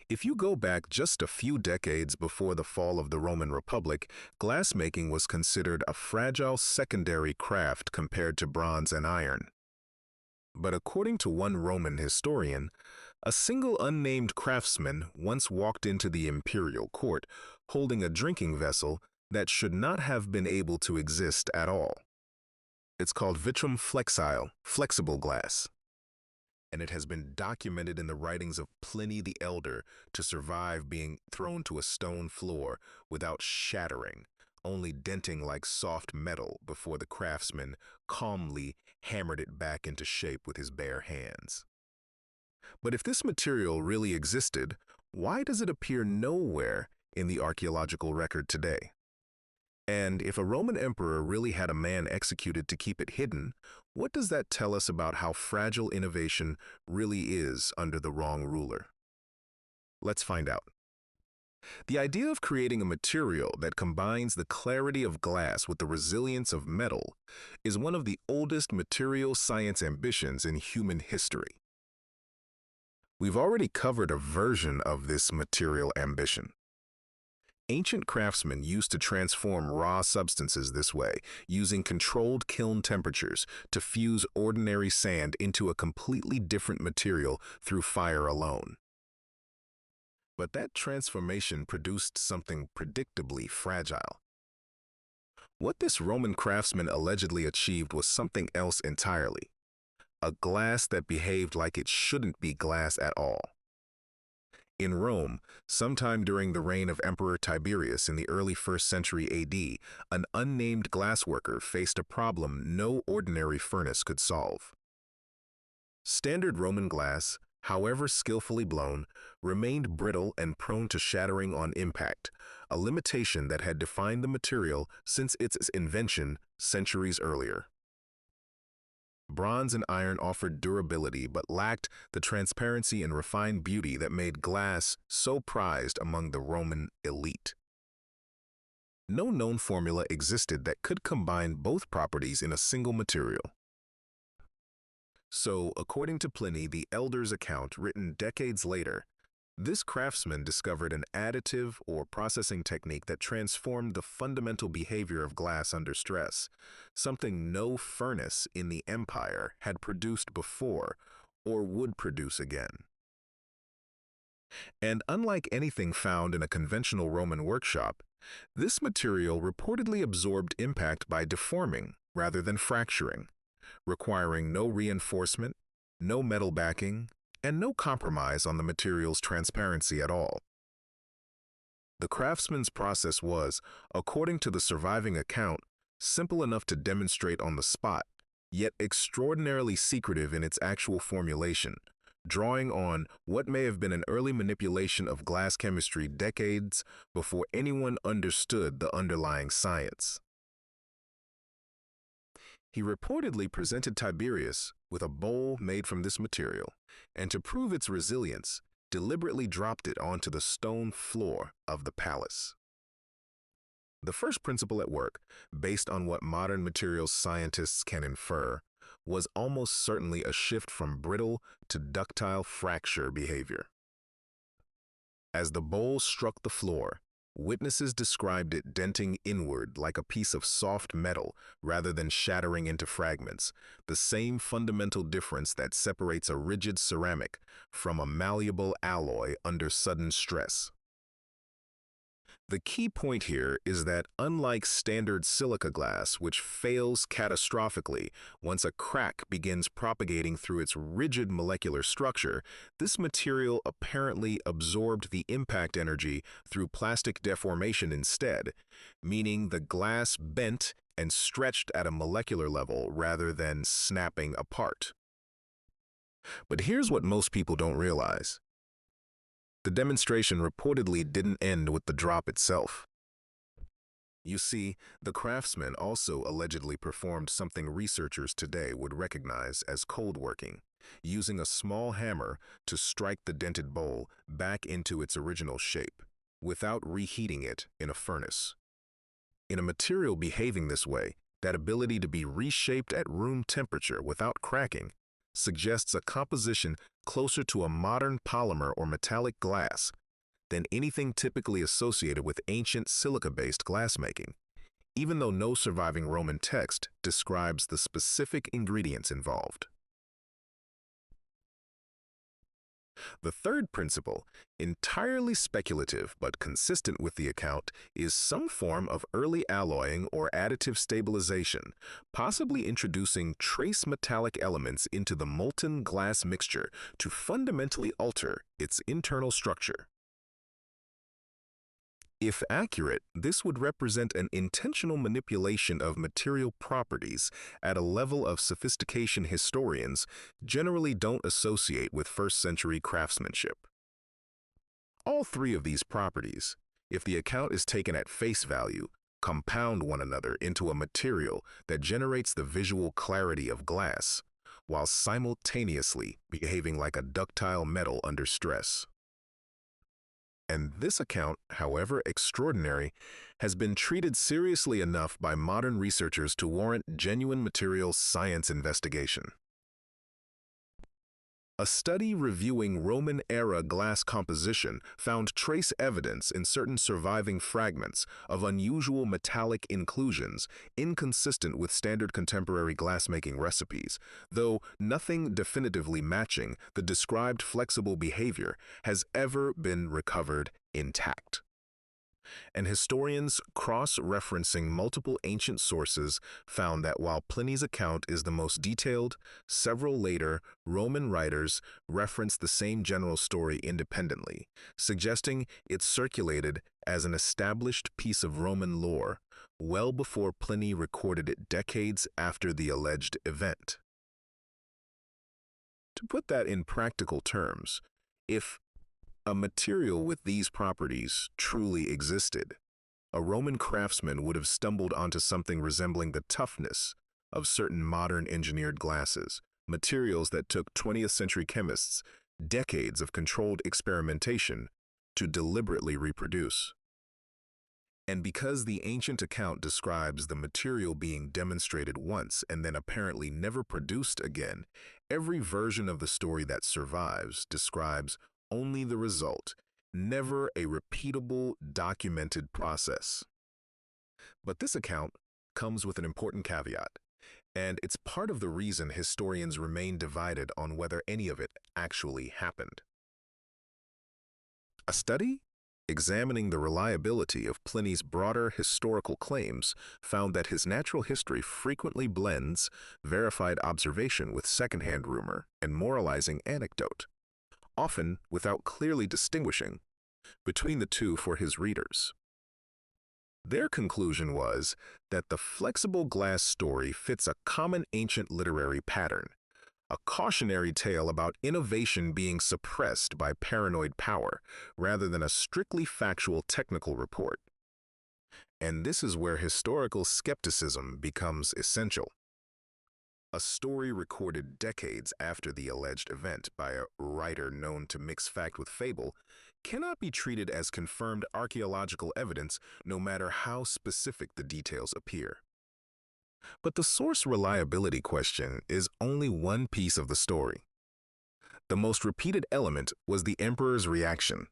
If you go back just a few decades before the fall of the Roman Republic, glassmaking was considered a fragile secondary craft compared to bronze and iron. But according to one Roman historian, a single unnamed craftsman once walked into the imperial court holding a drinking vessel that should not have been able to exist at all. It's called vitrum flexile, flexible glass, and it has been documented in the writings of Pliny the Elder to survive being thrown to a stone floor without shattering, only denting like soft metal before the craftsman calmly hammered it back into shape with his bare hands. But if this material really existed, why does it appear nowhere in the archaeological record today? And if a Roman emperor really had a man executed to keep it hidden, what does that tell us about how fragile innovation really is under the wrong ruler? Let's find out. The idea of creating a material that combines the clarity of glass with the resilience of metal is one of the oldest material science ambitions in human history. We've already covered a version of this material ambition. Ancient craftsmen used to transform raw substances this way, using controlled kiln temperatures to fuse ordinary sand into a completely different material through fire alone. But that transformation produced something predictably fragile. What this Roman craftsman allegedly achieved was something else entirely: a glass that behaved like it shouldn't be glass at all. In Rome, sometime during the reign of Emperor Tiberius in the early 1st century AD, an unnamed glassworker faced a problem no ordinary furnace could solve. Standard Roman glass, however skillfully blown, remained brittle and prone to shattering on impact, a limitation that had defined the material since its invention centuries earlier. Bronze and iron offered durability but lacked the transparency and refined beauty that made glass so prized among the Roman elite. No known formula existed that could combine both properties in a single material. So, according to Pliny the Elder's account written decades later, this craftsman discovered an additive or processing technique that transformed the fundamental behavior of glass under stress, something no furnace in the empire had produced before or would produce again. And unlike anything found in a conventional Roman workshop, this material reportedly absorbed impact by deforming rather than fracturing, requiring no reinforcement, no metal backing, and no compromise on the material's transparency at all. The craftsman's process was, according to the surviving account, simple enough to demonstrate on the spot, yet extraordinarily secretive in its actual formulation, drawing on what may have been an early manipulation of glass chemistry decades before anyone understood the underlying science. He reportedly presented Tiberius with a bowl made from this material, and to prove its resilience, deliberately dropped it onto the stone floor of the palace. The first principle at work, based on what modern materials scientists can infer, was almost certainly a shift from brittle to ductile fracture behavior. As the bowl struck the floor, witnesses described it denting inward like a piece of soft metal rather than shattering into fragments, the same fundamental difference that separates a rigid ceramic from a malleable alloy under sudden stress. The key point here is that unlike standard silica glass, which fails catastrophically once a crack begins propagating through its rigid molecular structure, this material apparently absorbed the impact energy through plastic deformation instead, meaning the glass bent and stretched at a molecular level rather than snapping apart. But here's what most people don't realize. The demonstration reportedly didn't end with the drop itself. You see, the craftsman also allegedly performed something researchers today would recognize as cold working, using a small hammer to strike the dented bowl back into its original shape, without reheating it in a furnace. In a material behaving this way, that ability to be reshaped at room temperature without cracking suggests a composition closer to a modern polymer or metallic glass than anything typically associated with ancient silica-based glassmaking, even though no surviving Roman text describes the specific ingredients involved. The third principle, entirely speculative but consistent with the account, is some form of early alloying or additive stabilization, possibly introducing trace metallic elements into the molten glass mixture to fundamentally alter its internal structure. If accurate, this would represent an intentional manipulation of material properties at a level of sophistication historians generally don't associate with first-century craftsmanship. All three of these properties, if the account is taken at face value, compound one another into a material that generates the visual clarity of glass, while simultaneously behaving like a ductile metal under stress. And this account, however extraordinary, has been treated seriously enough by modern researchers to warrant genuine materials science investigation. A study reviewing Roman-era glass composition found trace evidence in certain surviving fragments of unusual metallic inclusions inconsistent with standard contemporary glassmaking recipes, though nothing definitively matching the described flexible behavior has ever been recovered intact. And historians, cross-referencing multiple ancient sources, found that while Pliny's account is the most detailed, several later Roman writers reference the same general story independently, suggesting it circulated as an established piece of Roman lore well before Pliny recorded it decades after the alleged event. To put that in practical terms, if a material with these properties truly existed, a Roman craftsman would have stumbled onto something resembling the toughness of certain modern engineered glasses, materials that took 20th century chemists decades of controlled experimentation to deliberately reproduce. And because the ancient account describes the material being demonstrated once and then apparently never produced again, every version of the story that survives describes only the result, never a repeatable, documented process. But this account comes with an important caveat, and it's part of the reason historians remain divided on whether any of it actually happened. A study examining the reliability of Pliny's broader historical claims found that his natural history frequently blends verified observation with secondhand rumor and moralizing anecdote, often without clearly distinguishing between the two for his readers. Their conclusion was that the flexible glass story fits a common ancient literary pattern, a cautionary tale about innovation being suppressed by paranoid power rather than a strictly factual technical report. And this is where historical skepticism becomes essential. A story recorded decades after the alleged event by a writer known to mix fact with fable cannot be treated as confirmed archaeological evidence no matter how specific the details appear. But the source reliability question is only one piece of the story. The most repeated element was the emperor's reaction.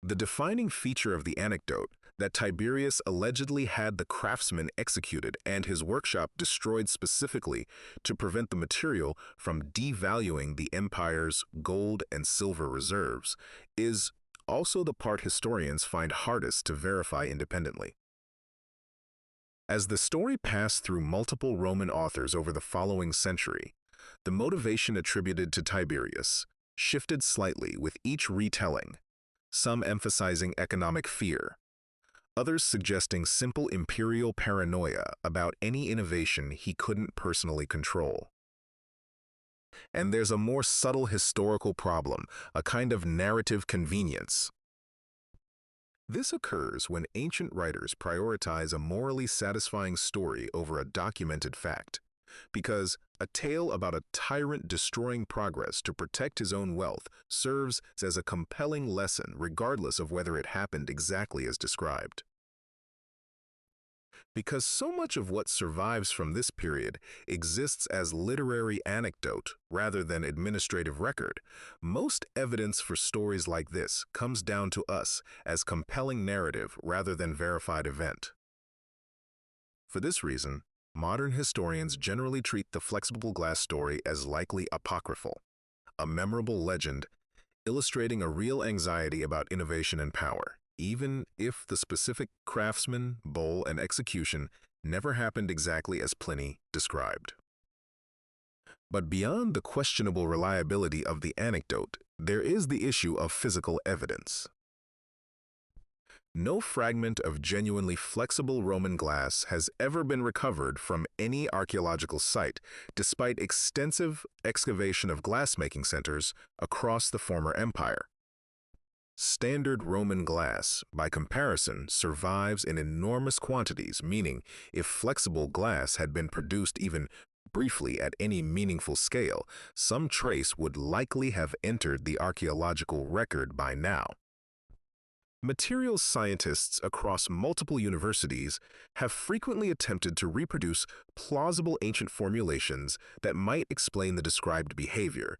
The defining feature of the anecdote, that Tiberius allegedly had the craftsman executed and his workshop destroyed specifically to prevent the material from devaluing the empire's gold and silver reserves, is also the part historians find hardest to verify independently. As the story passed through multiple Roman authors over the following century, the motivation attributed to Tiberius shifted slightly with each retelling, some emphasizing economic fear, others suggesting simple imperial paranoia about any innovation he couldn't personally control. And there's a more subtle historical problem, a kind of narrative convenience. This occurs when ancient writers prioritize a morally satisfying story over a documented fact, because a tale about a tyrant destroying progress to protect his own wealth serves as a compelling lesson regardless of whether it happened exactly as described. Because so much of what survives from this period exists as literary anecdote rather than administrative record, most evidence for stories like this comes down to us as compelling narrative rather than verified event. For this reason, modern historians generally treat the flexible glass story as likely apocryphal, a memorable legend illustrating a real anxiety about innovation and power, even if the specific craftsman, bowl, and execution never happened exactly as Pliny described. But beyond the questionable reliability of the anecdote, there is the issue of physical evidence. No fragment of genuinely flexible Roman glass has ever been recovered from any archaeological site, despite extensive excavation of glassmaking centers across the former empire. Standard Roman glass, by comparison, survives in enormous quantities, meaning if flexible glass had been produced even briefly at any meaningful scale, some trace would likely have entered the archaeological record by now. Materials scientists across multiple universities have frequently attempted to reproduce plausible ancient formulations that might explain the described behavior,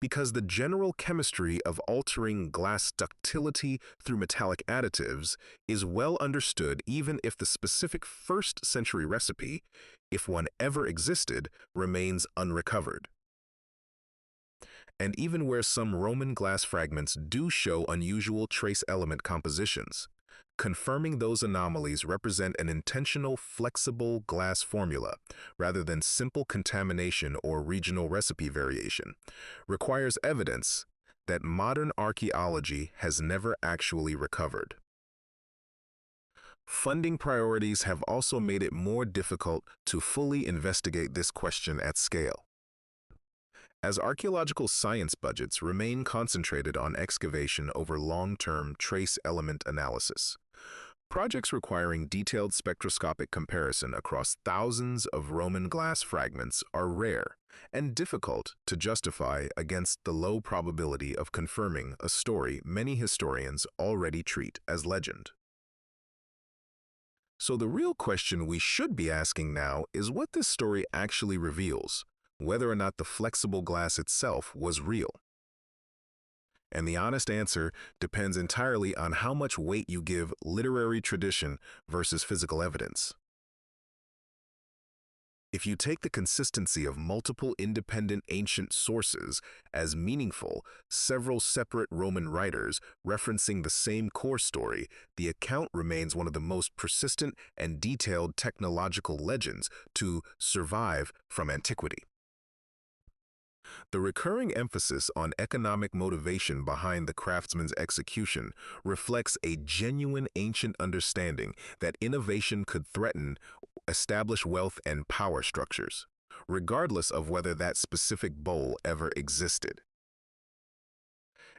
because the general chemistry of altering glass ductility through metallic additives is well understood even if the specific first-century recipe, if one ever existed, remains unrecovered. And even where some Roman glass fragments do show unusual trace element compositions, confirming those anomalies represent an intentional flexible glass formula rather than simple contamination or regional recipe variation, requires evidence that modern archaeology has never actually recovered. Funding priorities have also made it more difficult to fully investigate this question at scale. As archaeological science budgets remain concentrated on excavation over long-term trace element analysis, projects requiring detailed spectroscopic comparison across thousands of Roman glass fragments are rare and difficult to justify against the low probability of confirming a story many historians already treat as legend. So the real question we should be asking now is what this story actually reveals, whether or not the flexible glass itself was real. And the honest answer depends entirely on how much weight you give literary tradition versus physical evidence. If you take the consistency of multiple independent ancient sources as meaningful, several separate Roman writers referencing the same core story, the account remains one of the most persistent and detailed technological legends to survive from antiquity. The recurring emphasis on economic motivation behind the craftsman's execution reflects a genuine ancient understanding that innovation could threaten established wealth and power structures, regardless of whether that specific bowl ever existed.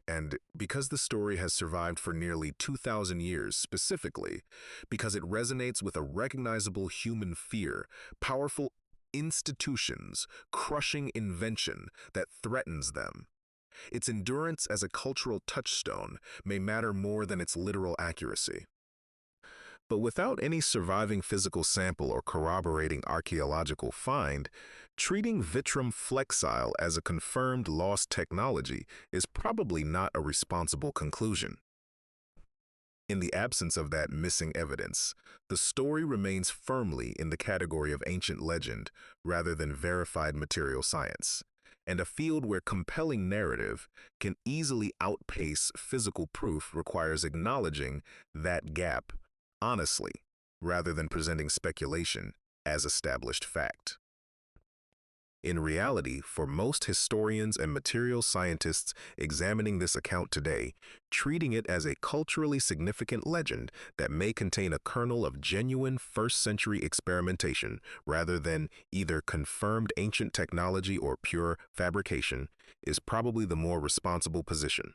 And because the story has survived for nearly 2,000 years specifically, because it resonates with a recognizable human fear, powerful institutions, crushing invention that threatens them, its endurance as a cultural touchstone may matter more than its literal accuracy. But without any surviving physical sample or corroborating archaeological find, treating vitrum flexile as a confirmed lost technology is probably not a responsible conclusion. In the absence of that missing evidence, the story remains firmly in the category of ancient legend rather than verified material science, and a field where compelling narrative can easily outpace physical proof requires acknowledging that gap honestly, rather than presenting speculation as established fact. In reality, for most historians and material scientists examining this account today, treating it as a culturally significant legend that may contain a kernel of genuine first-century experimentation rather than either confirmed ancient technology or pure fabrication is probably the more responsible position.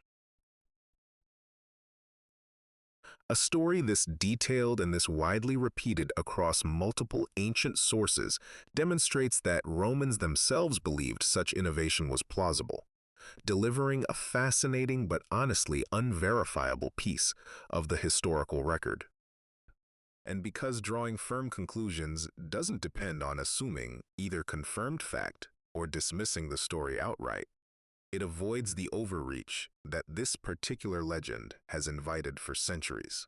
A story this detailed and this widely repeated across multiple ancient sources demonstrates that Romans themselves believed such innovation was plausible, delivering a fascinating but honestly unverifiable piece of the historical record. And because drawing firm conclusions doesn't depend on assuming either confirmed fact or dismissing the story outright, it avoids the overreach that this particular legend has invited for centuries.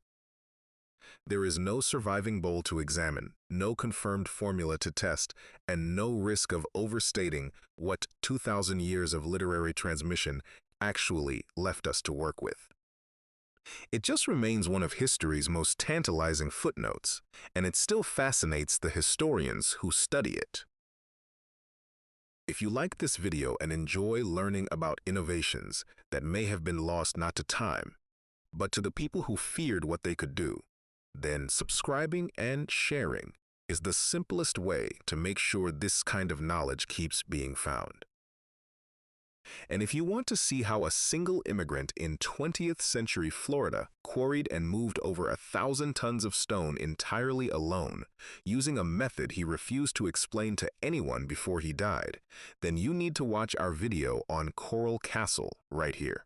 There is no surviving bowl to examine, no confirmed formula to test, and no risk of overstating what 2,000 years of literary transmission actually left us to work with. It just remains one of history's most tantalizing footnotes, and it still fascinates the historians who study it. If you like this video and enjoy learning about innovations that may have been lost not to time, but to the people who feared what they could do, then subscribing and sharing is the simplest way to make sure this kind of knowledge keeps being found. And if you want to see how a single immigrant in 20th century Florida quarried and moved over 1,000 tons of stone entirely alone, using a method he refused to explain to anyone before he died, then you need to watch our video on Coral Castle right here.